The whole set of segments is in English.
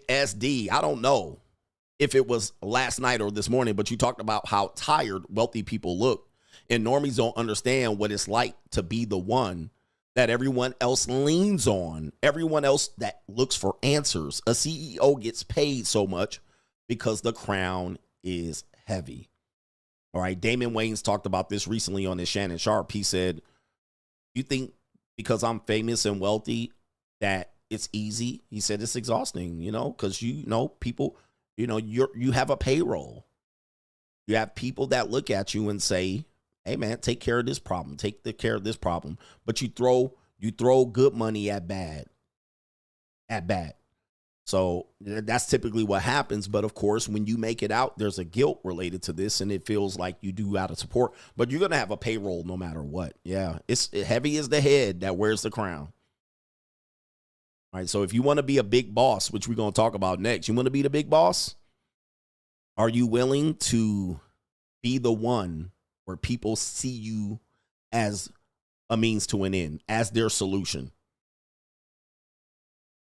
SD. I don't know if it was last night or this morning, but you talked about how tired wealthy people look. And normies don't understand what it's like to be the one that everyone else leans on, everyone else that looks for answers. A CEO gets paid so much because the crown is heavy. All right, Damon Wayans talked about this recently on his Shannon Sharp. He said, you think because I'm famous and wealthy that it's easy? He said it's exhausting, because people, you have a payroll. You have people that look at you and say, hey man, take care of this problem. Take the care of this problem. But you throw good money at bad. So that's typically what happens. But of course, when you make it out, there's a guilt related to this, and it feels like you do out of support. But you're gonna have a payroll no matter what. Yeah, it's heavy as the head that wears the crown. All right. So if you want to be a big boss, which we're gonna talk about next, you want to be the big boss. Are you willing to be the one where people see you as a means to an end, as their solution?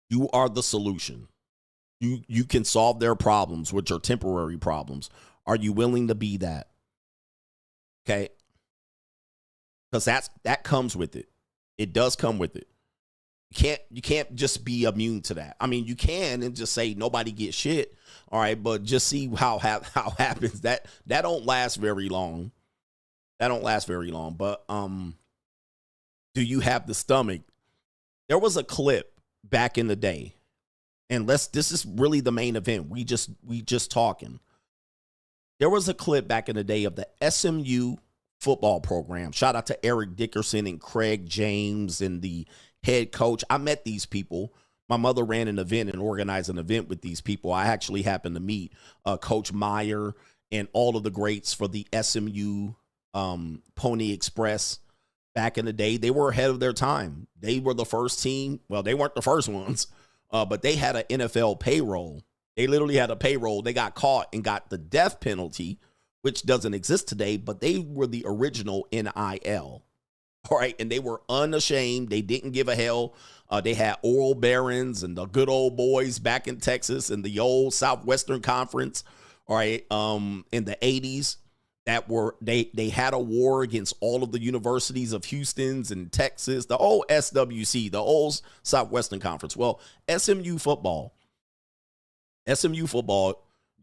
You are the solution. You can solve their problems, which are temporary problems. Are you willing to be that? Okay. Because that comes with it. It does come with it. You can't just be immune to that. I mean, you can and just say nobody gets shit. All right, but just see how happens. That don't last very long. That don't last very long. But do you have the stomach? There was a clip back in the day, and this is really the main event. We just talking. There was a clip back in the day of the SMU football program. Shout out to Eric Dickerson and Craig James and the head coach. I met these people. My mother ran an event and organized an event with these people. I actually happened to meet Coach Meyer and all of the greats for the SMU Pony Express back in the day. They were ahead of their time. They were the first team. Well, they weren't the first ones, but they had an NFL payroll. They literally had a payroll. They got caught and got the death penalty, which doesn't exist today, but they were the original NIL. All right, and they were unashamed. They didn't give a hell. They had Oral Barons and the good old boys back in Texas and the old Southwestern Conference. All right, in the 80s, that were they had a war against all of the universities of Houston's and Texas, the old SWC, the old Southwestern Conference. Well, SMU football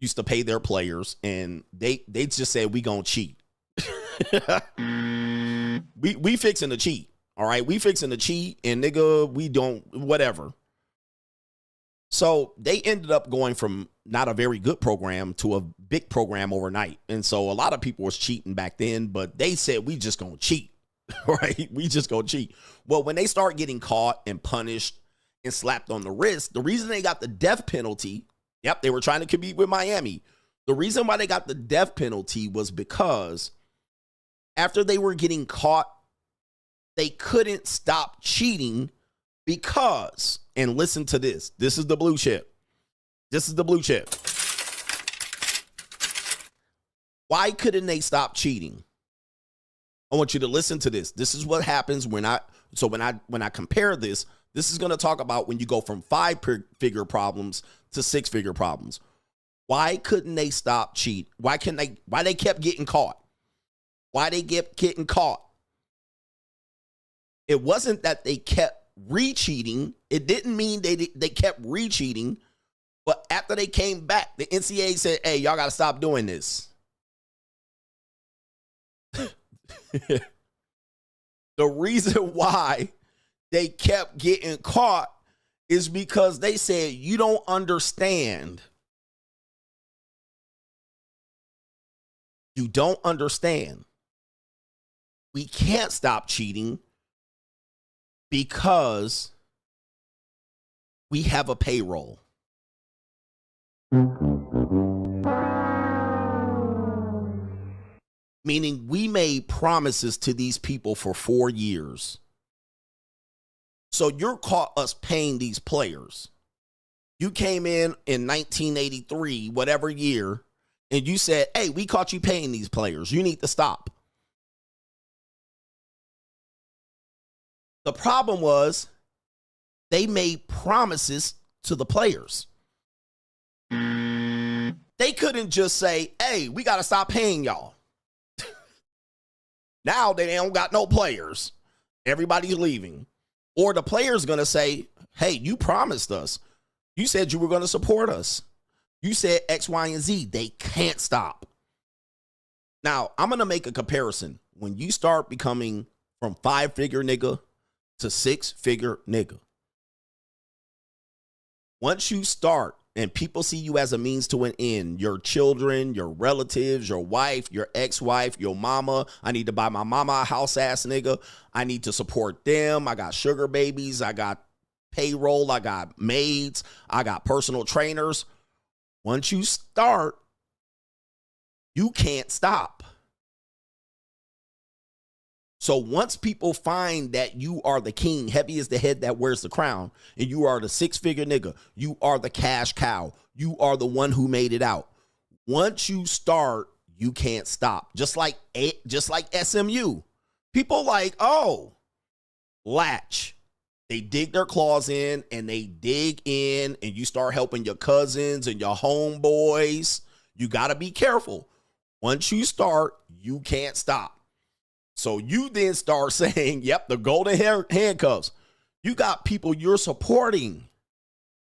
used to pay their players, and they just said, we gonna cheat. we fixing to cheat. All right, we fixing to cheat, and nigga, we don't, whatever. So they ended up going from not a very good program to a big program overnight. And so a lot of people was cheating back then, but they said, we just gonna cheat. Right, we just gonna cheat. Well, when they start getting caught and punished and slapped on the wrist, the reason they got the death penalty, they were trying to compete with Miami. The reason why they got the death penalty was because after they were getting caught, they couldn't stop cheating because, and listen to this. This is the blue chip. This is the blue chip. Why couldn't they stop cheating? I want you to listen to this. This is what happens when I compare this, this is going to talk about when you go from 5-figure problems to 6-figure problems. Why couldn't they stop cheat? Why they kept getting caught? Why they kept getting caught? It wasn't that they kept re-cheating. It didn't mean they kept re-cheating. But after they came back, the NCAA said, hey, y'all got to stop doing this. The reason why they kept getting caught is because they said, you don't understand. You don't understand. We can't stop cheating because we have a payroll. Meaning we made promises to these people for 4 years. So you're caught us paying these players. You came in 1983, whatever year, and you said, hey, we caught you paying these players. You need to stop. The problem was they made promises to the players. They couldn't just say, hey, we got to stop paying y'all. Now they don't got no players. Everybody's leaving. Or the player's going to say, hey, you promised us. You said you were going to support us. You said X, Y, and Z. They can't stop. Now, I'm going to make a comparison. When you start becoming from 5-figure nigga to 6-figure nigga, once you start and people see you as a means to an end, your children, your relatives, your wife, your ex-wife, your mama, I need to buy my mama a house ass nigga. I need to support them. I got sugar babies. I got payroll. I got maids. I got personal trainers. Once you start, you can't stop. So once people find that you are the king, heavy is the head that wears the crown, and you are the 6-figure nigga, you are the cash cow, you are the one who made it out. Once you start, you can't stop. Just like SMU. People like, oh, latch. They dig their claws in and they dig in, and you start helping your cousins and your homeboys. You got to be careful. Once you start, you can't stop. So you then start saying, yep, the golden handcuffs. You got people you're supporting.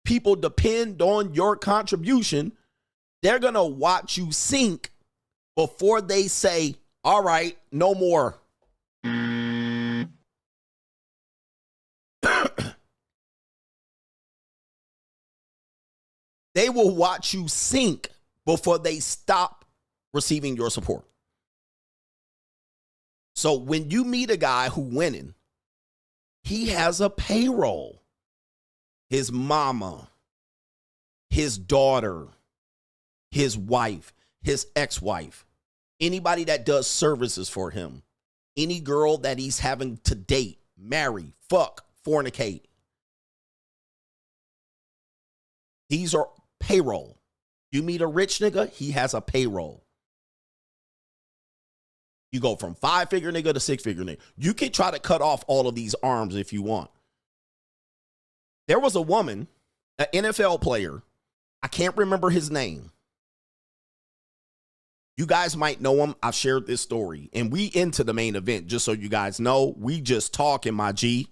People depend on your contribution. They're going to watch you sink before they say, all right, no more. They will watch you sink before they stop receiving your support. So when you meet a guy who winning, he has a payroll. His mama, his daughter, his wife, his ex-wife, anybody that does services for him, any girl that he's having to date, marry, fuck, fornicate. These are payroll. You meet a rich nigga, he has a payroll. You go from 5-figure nigga to 6-figure nigga. You can try to cut off all of these arms if you want. There was a woman, an NFL player. I can't remember his name. You guys might know him. I've shared this story. And we into the main event, just so you guys know. We just talking, my G.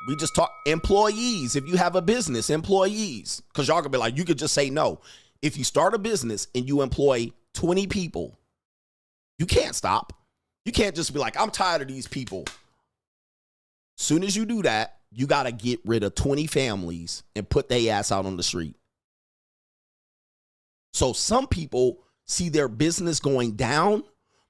We just talk employees. If you have a business, employees. Because y'all gonna be like, you could just say no. If you start a business and you employ 20 people, you can't stop. You can't just be like, I'm tired of these people. Soon as you do that, you got to get rid of 20 families and put their ass out on the street. So some people see their business going down,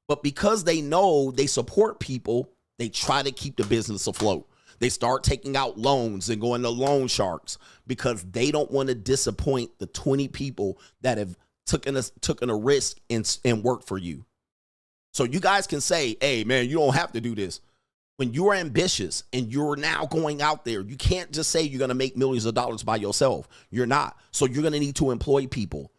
but because they know they support people, they try to keep the business afloat. They start taking out loans and going to loan sharks because they don't want to disappoint the 20 people that have taken a risk and worked for you. So you guys can say, hey, man, you don't have to do this. When you're ambitious and you're now going out there, you can't just say you're going to make millions of dollars by yourself. You're not. So you're going to need to employ people.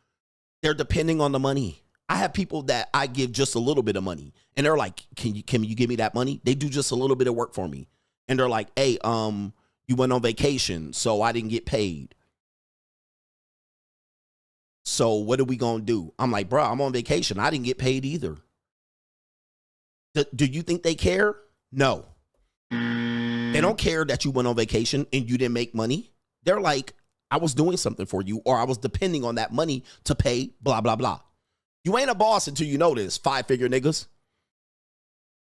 They're depending on the money. I have people that I give just a little bit of money, and they're like, can you give me that money? They do just a little bit of work for me. And they're like, hey, you went on vacation, so I didn't get paid. So what are we going to do? I'm like, bro, I'm on vacation. I didn't get paid either. Do you think they care? No. They don't care that you went on vacation and you didn't make money. They're like, I was doing something for you, or I was depending on that money to pay blah, blah, blah. You ain't a boss until you know this. 5-figure niggas.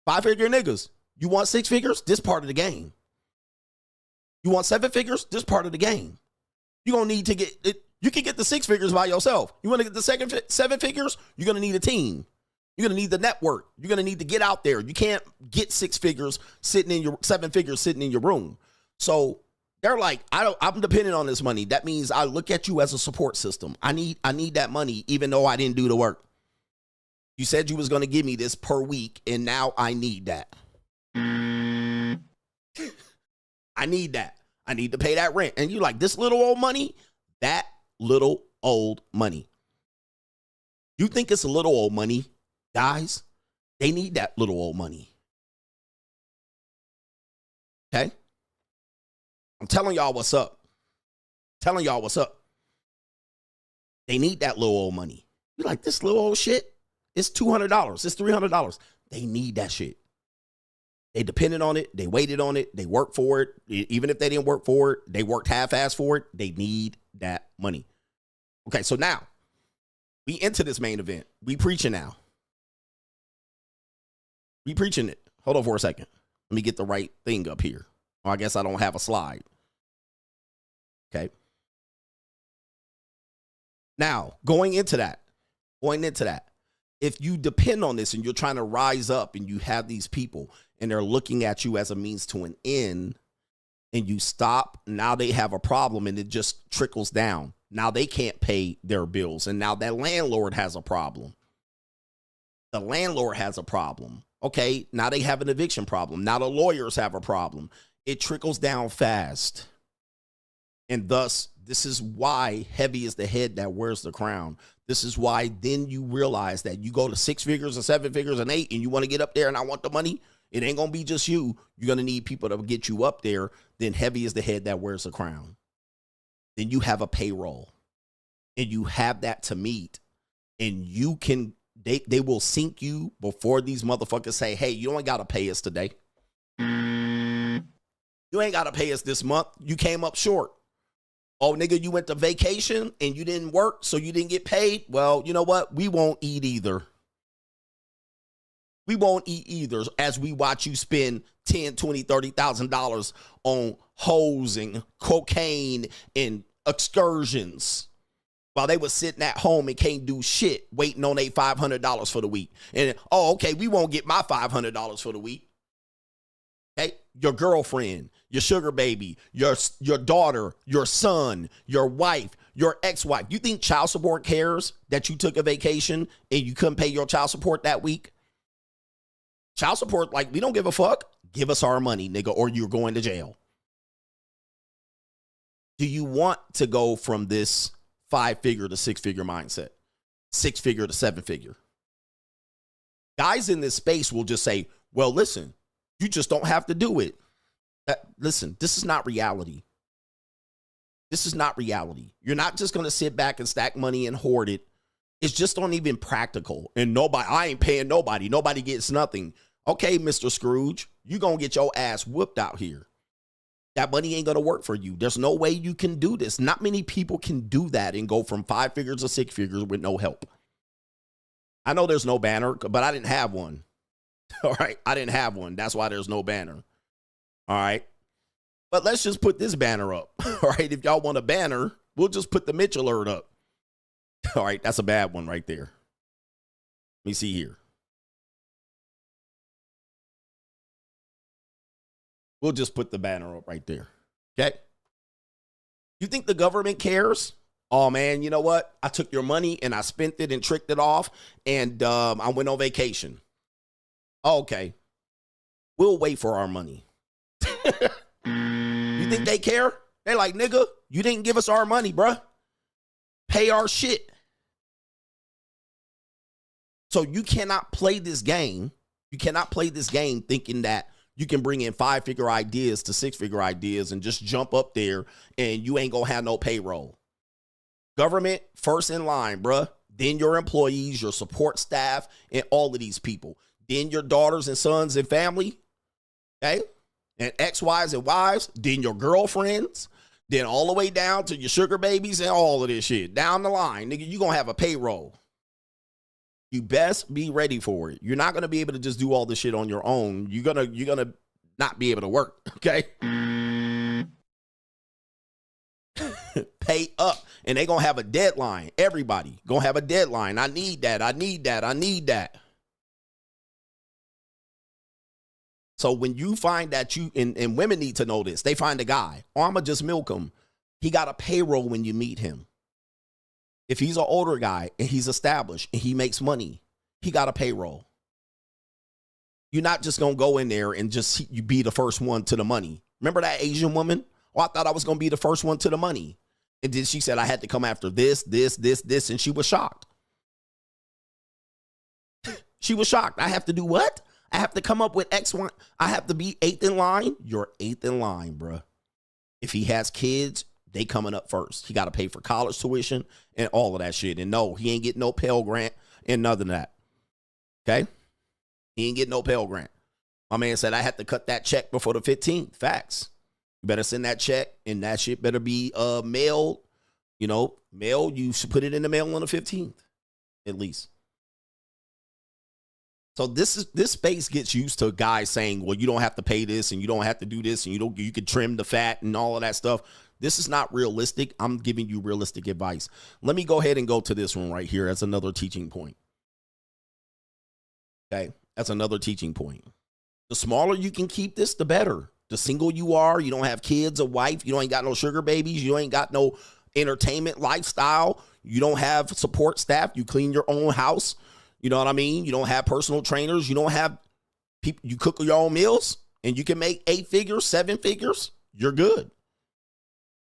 5-figure niggas. You want 6 figures? This part of the game. You want 7 figures? This part of the game. You're going to need to get it. You can get the 6 figures by yourself. You want to get the 7 figures? You're going to need a team. You're going to need the network. You're going to need to get out there. You can't get 6 figures sitting in your 7 figures sitting in your room. So they're like, I'm dependent on this money. That means I look at you as a support system. I need that money, even though I didn't do the work. You said you was going to give me this per week, and now I need that. I need that. I need to pay that rent. And you like, this little old money? That little old money. You think it's a little old money? Guys, they need that little old money. Okay? I'm telling y'all what's up. Telling y'all what's up. They need that little old money. You're like, this little old shit, it's $200. It's $300. They need that shit. They depended on it. They waited on it. They worked for it. Even if they didn't work for it, they worked half-ass for it. They need that money. Okay, so now we into this main event. We preaching now. We preaching it. Hold on for a second. Let me get the right thing up here. Well, I guess I don't have a slide. Okay. Now, going into that, if you depend on this and you're trying to rise up and you have these people and they're looking at you as a means to an end and you stop, now they have a problem and it just trickles down. Now they can't pay their bills and now that landlord has a problem. The landlord has a problem. Okay, now they have an eviction problem. Now the lawyers have a problem. It trickles down fast. And thus, this is why heavy is the head that wears the crown. This is why then you realize that you go to 6 figures or 7 figures and 8 and you want to get up there and I want the money. It ain't going to be just you. You're going to need people to get you up there. Then heavy is the head that wears the crown. Then you have a payroll and you have that to meet and you can, they will sink you before these motherfuckers say, hey, you ain't got to pay us today. You ain't got to pay us this month. You came up short. Oh, nigga, you went to vacation and you didn't work, so you didn't get paid. Well, you know what? We won't eat either. We won't eat either as we watch you spend $10,000, $20,000, $30,000 on hoes and cocaine and excursions while they were sitting at home and can't do shit waiting on their $500 for the week. And, oh, okay, we won't get my $500 for the week. Hey, your girlfriend, your sugar baby, your daughter, your son, your wife, your ex-wife. You think child support cares that you took a vacation and you couldn't pay your child support that week? Child support, like, we don't give a fuck. Give us our money, nigga, or you're going to jail. Do you want to go from this 5-figure to 6-figure mindset? 6-figure to 7-figure? Guys in this space will just say, well, listen, you just don't have to do it. Listen, this is not reality. This is not reality. You're not just going to sit back and stack money and hoard it. It's just not even practical. And I ain't paying nobody. Nobody gets nothing. Okay, Mr. Scrooge, you going to get your ass whooped out here. That money ain't going to work for you. There's no way you can do this. Not many people can do that and go from 5 figures to 6 figures with no help. I know there's no banner, but I didn't have one. All right, I didn't have one. That's why there's no banner. All right, but let's just put this banner up. All right, if y'all want a banner, we'll just put the Mitch alert up. All right, that's a bad one right there. Let me see here. We'll just put the banner up right there. Okay. You think the government cares? Oh, man, you know what? I took your money and I spent it and tricked it off and I went on vacation. Oh, okay. We'll wait for our money. You think they care? They're like, nigga, you didn't give us our money, bruh. Pay our shit. So you cannot play this game. You cannot play this game thinking that you can bring in 5-figure ideas to 6-figure ideas and just jump up there and you ain't gonna have no payroll. Government first in line, bruh. Then your employees, your support staff, and all of these people. Then your daughters and sons and family, okay? And ex-wives and wives. Then your girlfriends. Then all the way down to your sugar babies and all of this shit. Down the line, nigga, you're going to have a payroll. You best be ready for it. You're not going to be able to just do all this shit on your own. You're gonna not be able to work, okay? Pay up. And they're going to have a deadline. Everybody going to have a deadline. I need that. I need that. I need that. So when you find that and women need to know this, they find a guy, oh, I'm going to just milk him. He got a payroll when you meet him. If he's an older guy and he's established and he makes money, he got a payroll. You're not just going to go in there and just you be the first one to the money. Remember that Asian woman? Oh, I thought I was going to be the first one to the money. And then she said I had to come after this, and she was shocked. She was shocked. I have to do what? I have to come up with X, Y. I have to be 8th in line. You're 8th in line, bruh. If he has kids, they coming up first. He got to pay for college tuition and all of that shit. And no, he ain't getting no Pell Grant and none of that. Okay? He ain't getting no Pell Grant. My man said I had to cut that check before the 15th. Facts. You better send that check, and that shit better be mailed. You know, mail, you should put it in the mail on the 15th, at least. So this space gets used to guys saying, well, you don't have to pay this and you don't have to do this and you can trim the fat and all of that stuff. This is not realistic. I'm giving you realistic advice. Let me go ahead and go to this one right here as another teaching point. Okay, that's another teaching point. The smaller you can keep this, the better. The single you are, you don't have kids, a wife, you ain't got no sugar babies, you ain't got no entertainment lifestyle, you don't have support staff, you clean your own house. You know what I mean? You don't have personal trainers. You don't have people. You cook your own meals and you can make 8 figures, 7 figures. You're good.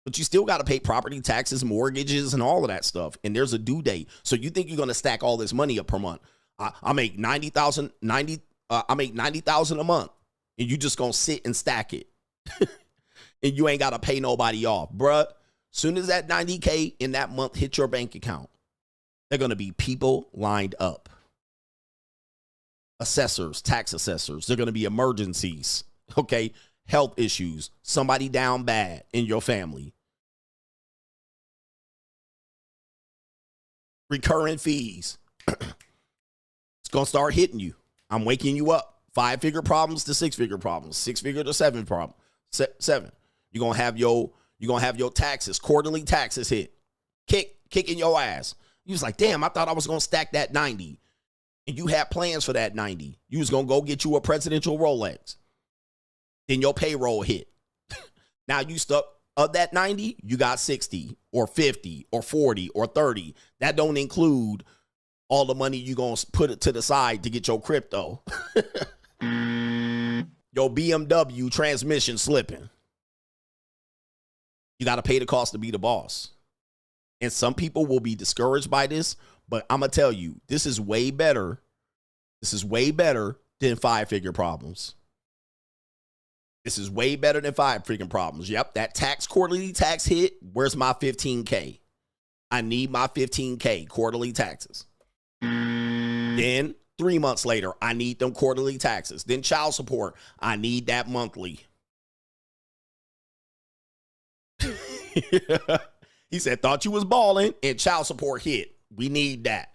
But you still got to pay property taxes, mortgages, and all of that stuff. And there's a due date. So you think you're going to stack all this money up per month. I make $90,000 a month. And you just going to sit and stack it. And you ain't got to pay nobody off. Bruh, soon as that $90K in that month hit your bank account, they're going to be people lined up. Assessors, tax assessors. They're going to be emergencies, okay? Health issues, somebody down bad in your family. Recurring fees. It's going to start hitting you. I'm waking you up. 5-figure problems to 6-figure problems. 6-figure to 7 problem. 7. You're going to have your taxes, quarterly taxes hit. Kicking your ass. You was like, damn, I thought I was going to stack that 90. And you had plans for that 90. You was going to go get you a presidential Rolex. Then your payroll hit. Now you stuck of that 90, you got 60 or 50 or 40 or 30. That don't include all the money you going to put it to the side to get your crypto. Your BMW transmission slipping. You got to pay the cost to be the boss. And some people will be discouraged by this, but I'm going to tell you, this is way better. This is way better than 5-figure problems. This is way better than 5-figure problems. Yep, that quarterly tax hit. Where's my 15K? I need my 15K quarterly taxes. Then 3 months later, I need them quarterly taxes. Then child support. I need that monthly. He said, thought you was balling, and child support hit. We need that.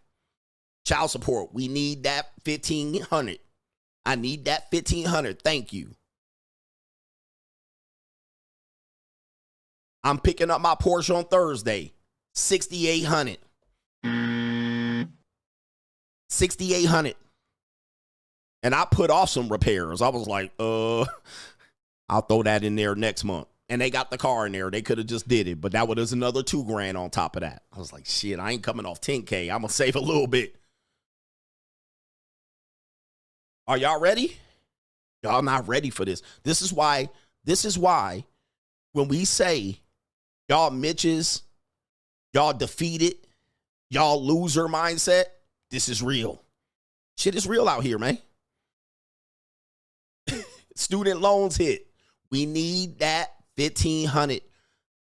Child support. We need that $1,500. I need that $1,500. Thank you. I'm picking up my Porsche on Thursday. $6,800. $6,800. And I put off some repairs. I was like, I'll throw that in there next month. And they got the car in there. They could have just did it. But that was another $2,000 on top of that. I was like, shit, I ain't coming off 10K. I'm going to save a little bit. Are y'all ready? Y'all not ready for this. This is why when we say y'all Mitches, y'all defeated, y'all loser mindset, this is real. Shit is real out here, man. Student loans hit. We need that $1,500.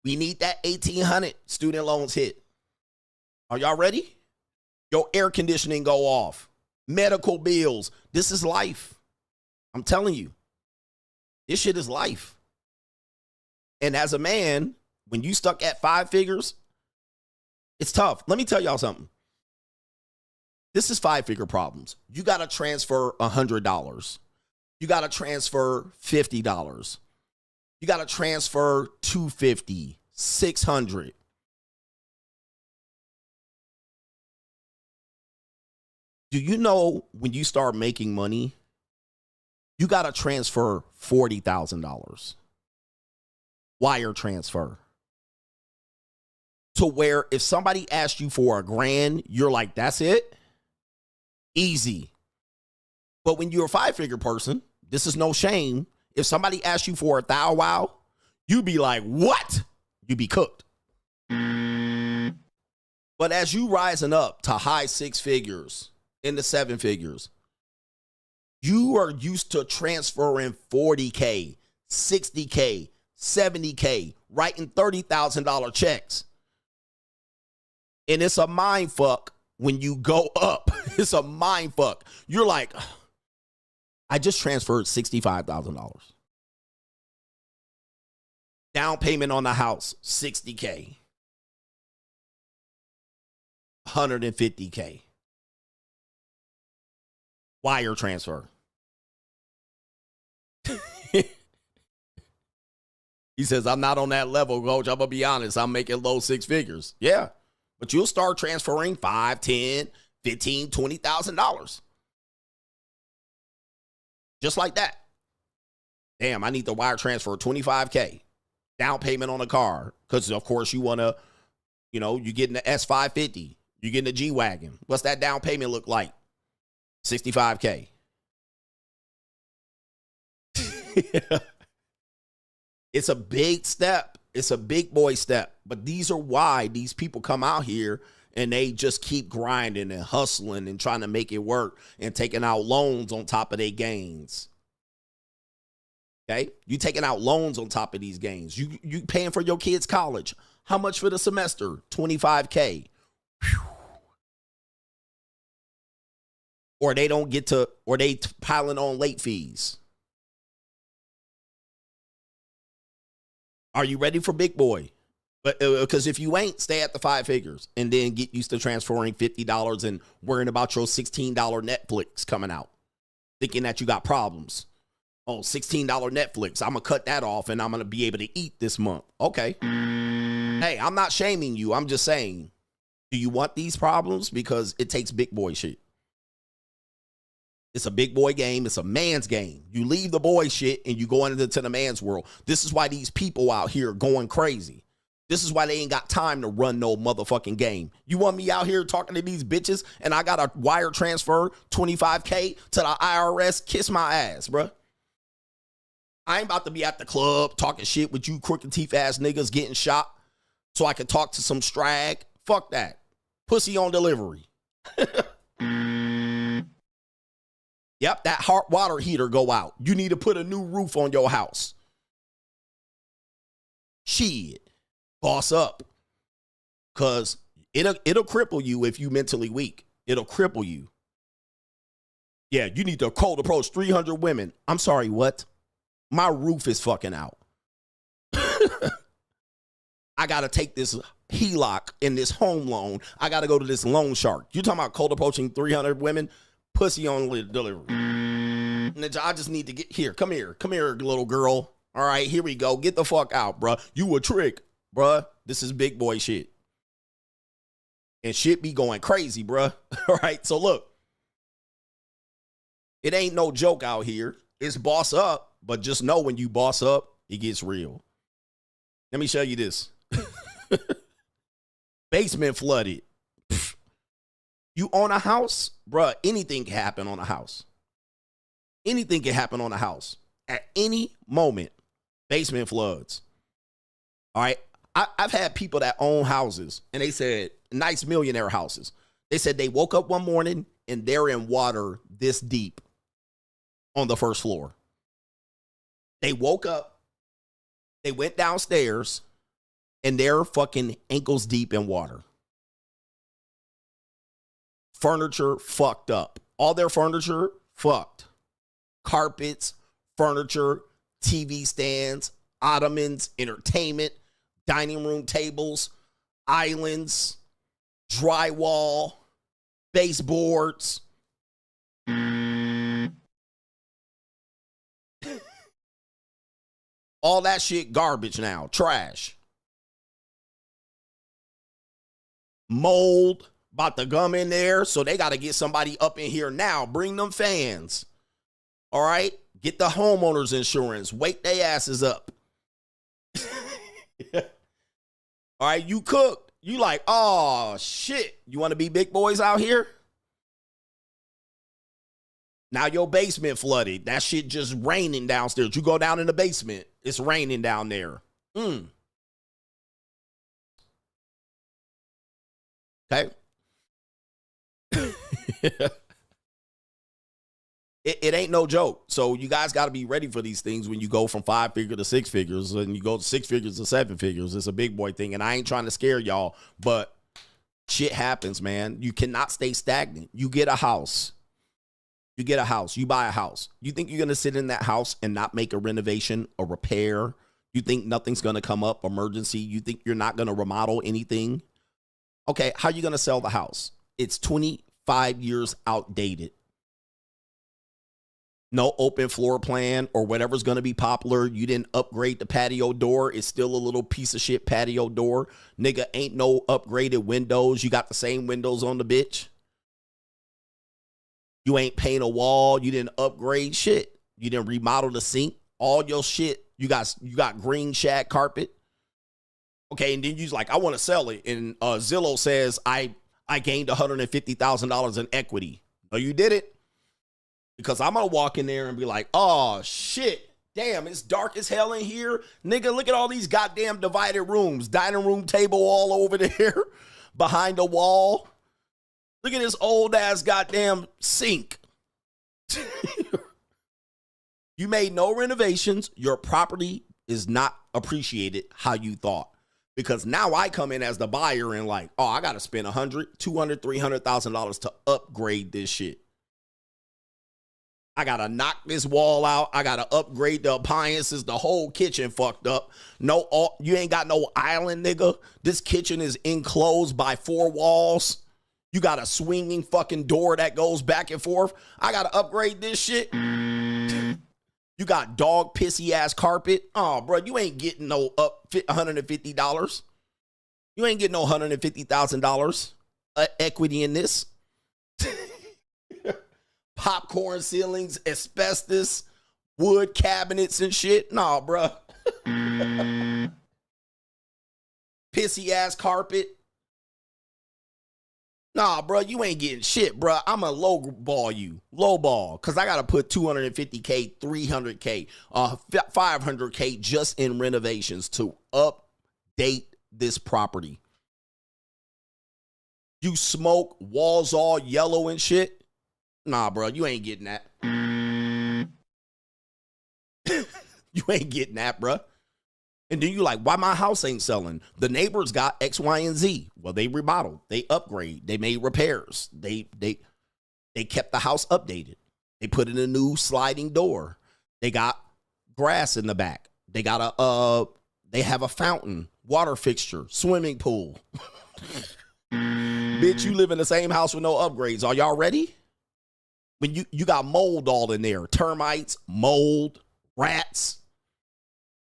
We need that $1,800. Student loans hit. Are y'all ready? Your air conditioning go off. Medical bills. This is life. I'm telling you. This shit is life. And as a man, when you stuck at 5 figures, it's tough. Let me tell y'all something. This is 5-figure problems. You got to transfer $100. You got to transfer $50. You got to transfer $250, $600. Do you know when you start making money, you got to transfer $40,000 wire transfer to where if somebody asks you for $1,000, you're like, that's it? Easy. But when you're a 5-figure person, this is no shame. If somebody asks you for $1,000, you be like, what? You be cooked. But as you rising up to high 6 figures, into 7 figures, you are used to transferring $40K, $60K, $70K, writing $30,000 checks. And it's a mind fuck when you go up. It's a mind fuck. You're like, I just transferred $65,000. Down payment on the house, $60K. $150K. Wire transfer. He says, I'm not on that level, coach. I'm going to be honest. I'm making low six figures. Yeah. But you'll start transferring $5, $10, $15, $20,000. Just like that. Damn, I need the wire transfer $25K. Down payment on a car. Because, of course, you want to, you're getting the S550. You're getting the G-Wagon. What's that down payment look like? $65K. It's a big step. It's a big boy step. But these are why these people come out here and they just keep grinding and hustling and trying to make it work and taking out loans on top of their gains. Okay? You taking out loans on top of these gains. You paying for your kids' college. How much for the semester? $25K. Whew. Or they don't get to, or they piling on late fees. Are you ready for big boy? Because if you ain't, stay at the 5 figures and then get used to transferring $50 and worrying about your $16 Netflix coming out. Thinking that you got problems. Oh, $16 Netflix. I'm going to cut that off and I'm going to be able to eat this month. Okay. Hey, I'm not shaming you. I'm just saying, do you want these problems? Because it takes big boy shit. It's a big boy game. It's a man's game. You leave the boy shit and you go into the man's world. This is why these people out here are going crazy. This is why they ain't got time to run no motherfucking game. You want me out here talking to these bitches and I got to wire transfer $25K to the IRS? Kiss my ass, bruh. I ain't about to be at the club talking shit with you crooked teeth ass niggas getting shot so I can talk to some strag. Fuck that. Pussy on delivery. Yep, that hot water heater go out. You need to put a new roof on your house. Shit. Boss up. Because it'll cripple you if you mentally weak. It'll cripple you. Yeah, you need to cold approach 300 women. I'm sorry, what? My roof is fucking out. I got to take this HELOC and this home loan. I got to go to this loan shark. You talking about cold approaching 300 women? Pussy on delivery. I just need to get here. Come here, little girl. All right, here we go. Get the fuck out, bruh. You a trick, bruh. This is big boy shit. And shit be going crazy, bruh. All right, so look. It ain't no joke out here. It's boss up, but just know when you boss up, it gets real. Let me show you this. Basement flooded. You own a house, bruh, anything can happen on a house. Anything can happen on a house. At any moment, basement floods. All right? I've had people that own houses, and they said, nice millionaire houses. They said they woke up one morning, and they're in water this deep on the first floor. They woke up, they went downstairs, and they're fucking ankles deep in water. Furniture fucked up. All their furniture fucked. Carpets, furniture, TV stands, ottomans, entertainment, dining room tables, islands, drywall, baseboards. All that shit garbage now. Trash. Mold. About to gum in there, so they got to get somebody up in here now. Bring them fans. All right? Get the homeowner's insurance. Wake their asses up. All right, you cooked. You like, oh, shit. You want to be big boys out here? Now your basement flooded. That shit just raining downstairs. You go down in the basement. It's raining down there. Okay. It ain't no joke. So you guys got to be ready for these things when you go from 5 figure to 6 figures and you go to 6 figures to 7 figures. It's a big boy thing. And I ain't trying to scare y'all, but shit happens, man. You cannot stay stagnant. You get a house. You get a house. You buy a house. You think you're going to sit in that house and not make a renovation, a repair? You think nothing's going to come up, emergency? You think you're not going to remodel anything? Okay, how are you going to sell the house? It's 25 years outdated. No open floor plan or whatever's going to be popular. You didn't upgrade the patio door. It's still a little piece of shit patio door. Nigga, ain't no upgraded windows. You got the same windows on the bitch. You ain't paint a wall. You didn't upgrade shit. You didn't remodel the sink. All your shit. You got green shag carpet. Okay, and then you's like, I want to sell it. And Zillow says I gained $150,000 in equity. No, you did it. Because I'm going to walk in there and be like, oh, shit. Damn, it's dark as hell in here. Nigga, look at all these goddamn divided rooms. Dining room table all over there. Behind the wall. Look at this old-ass goddamn sink. You made no renovations. Your property is not appreciated how you thought. Because now I come in as the buyer and like, oh, I got to spend $100,000, $200,000, $300,000 to upgrade this shit. I got to knock this wall out. I got to upgrade the appliances. The whole kitchen fucked up. You ain't got no island, nigga. This kitchen is enclosed by 4 walls. You got a swinging fucking door that goes back and forth. I got to upgrade this shit. You got dog pissy ass carpet. Oh, bro, you ain't getting no $150. You ain't getting no $150,000 equity in this. Popcorn ceilings, asbestos, wood cabinets and shit. Nah, bro. Pissy ass carpet. Nah, bro, you ain't getting shit, bro. I'm a low ball you. Low ball. Because I got to put $250K, $300K, $500K just in renovations to update this property. You smoke, walls all yellow and shit. Nah, bro, you ain't getting that. You ain't getting that, bro. And then you like, why my house ain't selling? The neighbors got X, Y, and Z. Well, they remodeled, they upgrade, they made repairs. They kept the house updated. They put in a new sliding door. They got grass in the back. They got they have a fountain, water fixture, swimming pool. Bitch, you live in the same house with no upgrades. Are y'all ready? When you got mold all in there, termites, mold, rats.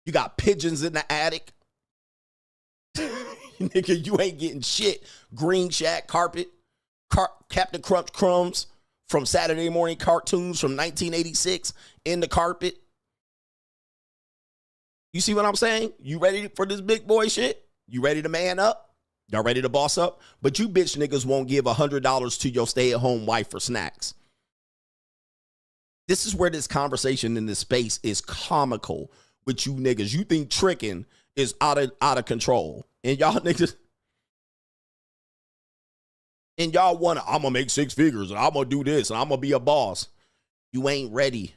You got pigeons in the attic. Nigga, you ain't getting shit. Green shack carpet. Captain Crunch crumbs from Saturday morning cartoons from 1986 in the carpet. You see what I'm saying? You ready for this big boy shit? You ready to man up? Y'all ready to boss up? But you bitch niggas won't give $100 to your stay-at-home wife for snacks. This is where this conversation in this space is comical with you niggas. You think tricking is out of control. And y'all niggas, and y'all want to, I'm going to make 6 figures and I'm going to do this and I'm going to be a boss. You ain't ready.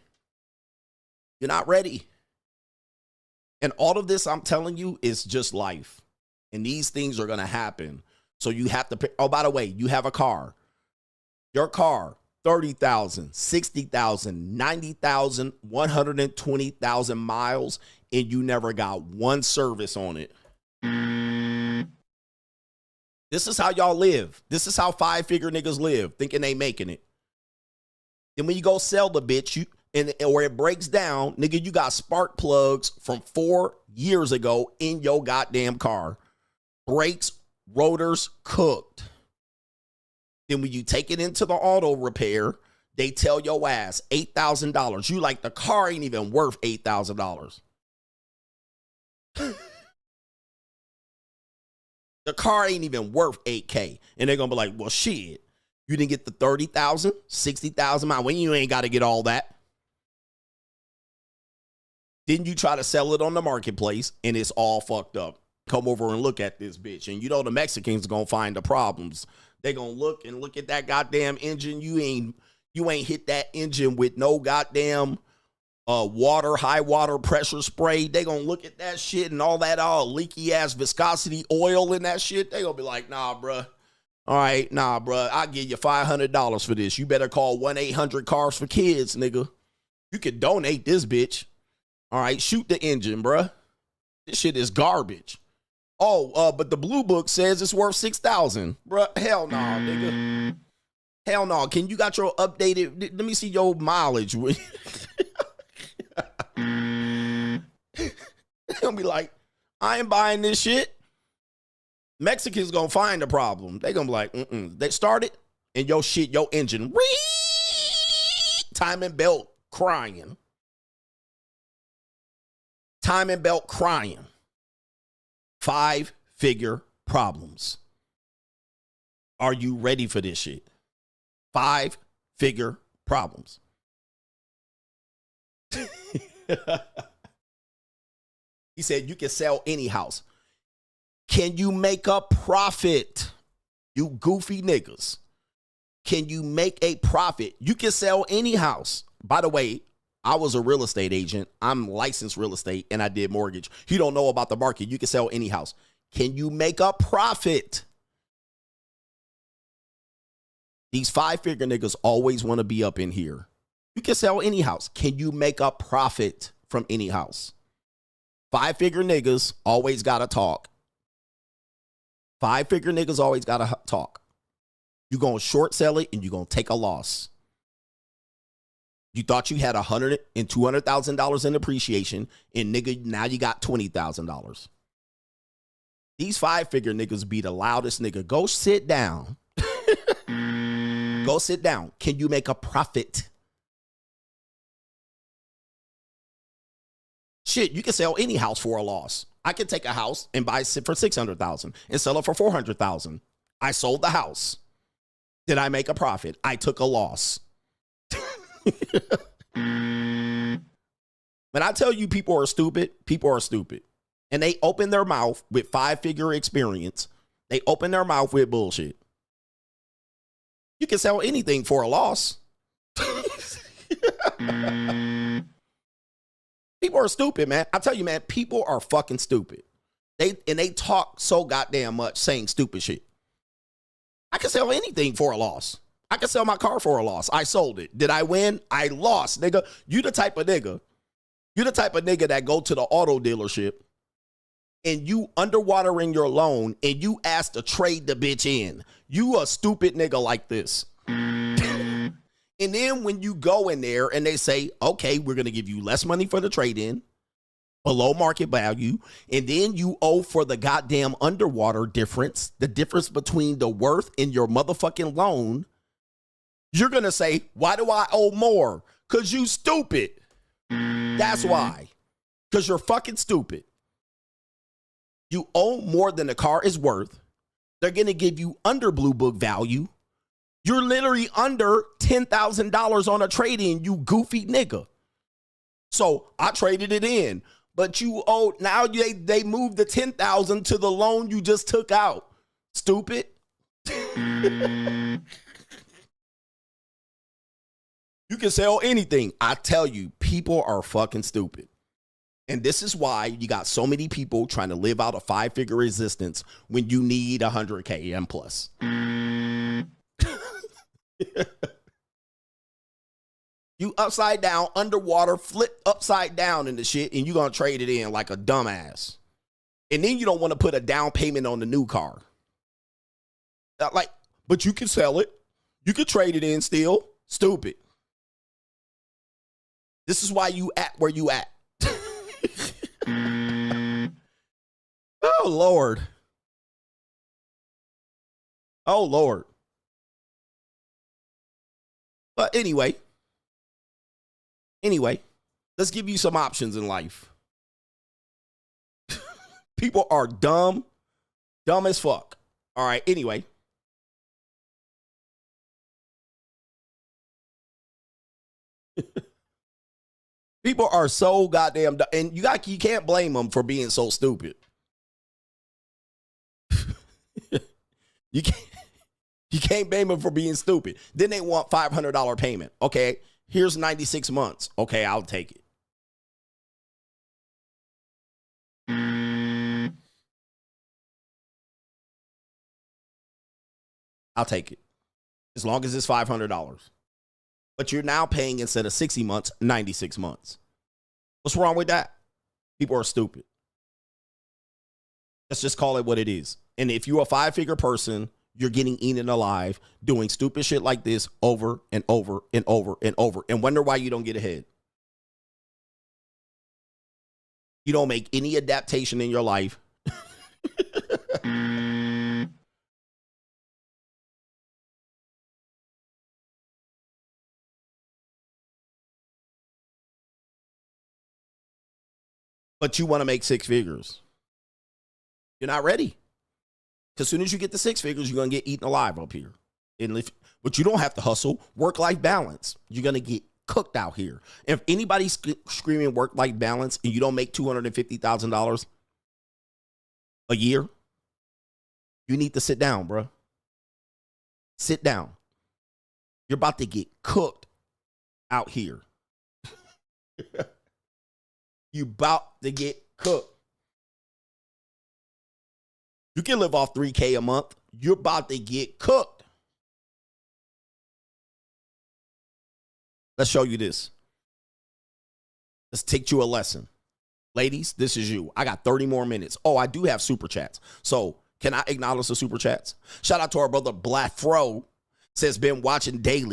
You're not ready. And all of this I'm telling you is just life. And these things are going to happen. So you have to pick. Oh, by the way, you have a car. Your car, 30,000, 60,000, 90,000, 120,000 miles, and you never got one service on it. This is how y'all live. This is how 5-figure niggas live, thinking they making it. Then when you go sell the bitch, or it breaks down, nigga, you got spark plugs from 4 years ago in your goddamn car. Brakes, rotors, cooked. Then when you take it into the auto repair, they tell your ass $8,000. You like, the car ain't even worth $8,000. The car ain't even worth $8K. And they're going to be like, well, shit, you didn't get the 30,000, 60,000 miles. When you ain't got to get all that. Then you try to sell it on the marketplace and it's all fucked up. Come over and look at this bitch. And you know the Mexicans going to find the problems. They going to look at that goddamn engine. You You ain't hit that engine with no goddamn high water pressure spray. They gonna look at that shit and all that leaky ass viscosity oil in that shit. They gonna be like, nah, bruh. All right, nah, bruh. I'll give you $500 for this. You better call 1-800-CARS for kids, nigga. You can donate this bitch. All right, shoot the engine, bruh. This shit is garbage. Oh, but the blue book says it's worth $6,000. Bruh, hell no, nigga. Hell no. Can you got your updated? Let me see your mileage. They'll be like, I ain't buying this shit. Mexicans gonna find the problem. They gonna be like, They started and your engine, timing belt crying. Timing belt crying. 5-figure problems. Are you ready for this shit? 5-figure problems. He said you can sell any house. Can you make a profit? You goofy niggas. Can you make a profit? You can sell any house. By the way, I was a real estate agent. I'm licensed real estate and I did mortgage. You don't know about the market. You can sell any house. Can you make a profit? These 5-figure niggas always want to be up in here. You can sell any house. Can you make a profit from any house? 5-figure niggas always got to talk. 5-figure niggas always got to talk. You're going to short sell it and you're going to take a loss. You thought you had $100,000 and $200,000 in appreciation, and nigga, now you got $20,000. These 5-figure niggas be the loudest nigga. Go sit down. Go sit down. Can you make a profit? Shit, you can sell any house for a loss. I can take a house and buy it for $600,000 and sell it for $400,000. I sold the house. Did I make a profit? I took a loss. When I tell you people are stupid, people are stupid. And they open their mouth with 5-figure experience. They open their mouth with bullshit. You can sell anything for a loss. People are stupid, man. I tell you, man, people are fucking stupid. They talk so goddamn much saying stupid shit. I can sell anything for a loss. I can sell my car for a loss. I sold it. Did I win? I lost, nigga. You the type of nigga that go to the auto dealership and you underwatering your loan and you ask to trade the bitch in. You a stupid nigga like this. And then when you go in there and they say, okay, we're going to give you less money for the trade-in, below market value, and then you owe for the goddamn underwater difference, the difference between the worth and your motherfucking loan, you're going to say, why do I owe more? Because you stupid. That's why. Because you're fucking stupid. You owe more than the car is worth. They're going to give you under blue book value. You're literally under $10,000 on a trade-in, you goofy nigga. So I traded it in, but you owe, now they moved the $10,000 to the loan you just took out. Stupid. You can sell anything. I tell you, people are fucking stupid. And this is why you got so many people trying to live out a 5-figure existence when you need 100K and plus. You upside down, underwater, flip upside down in the shit, and you're going to trade it in like a dumbass. And then you don't want to put a down payment on the new car. But you can sell it. You can trade it in still. Stupid. This is why you at where you at. Oh, Lord. Oh, Lord. But anyway, let's give you some options in life. People are dumb as fuck. All right, anyway. People are so goddamn dumb, and you can't blame them for being so stupid. You can't. You can't blame them for being stupid. Then they want $500 payment. Okay, here's 96 months. Okay, I'll take it. I'll take it. As long as it's $500. But you're now paying, instead of 60 months, 96 months. What's wrong with that? People are stupid. Let's just call it what it is. And if you're a 5-figure person, you're getting eaten alive doing stupid shit like this over and over and over and over, and wonder why you don't get ahead. You don't make any adaptation in your life. But you want to make 6 figures. You're not ready. Because as soon as you get to 6 figures, you're going to get eaten alive up here. But you don't have to hustle. Work-life balance. You're going to get cooked out here. If anybody's screaming work-life balance and you don't make $250,000 a year, you need to sit down, bro. Sit down. You're about to get cooked out here. You about to get cooked. You can live off $3K a month. You're about to get cooked. Let's show you this. Let's teach you a lesson. Ladies, this is you. I got 30 more minutes. Oh, I do have super chats. So can I acknowledge the super chats? Shout out to our brother Black Fro. Says been watching daily.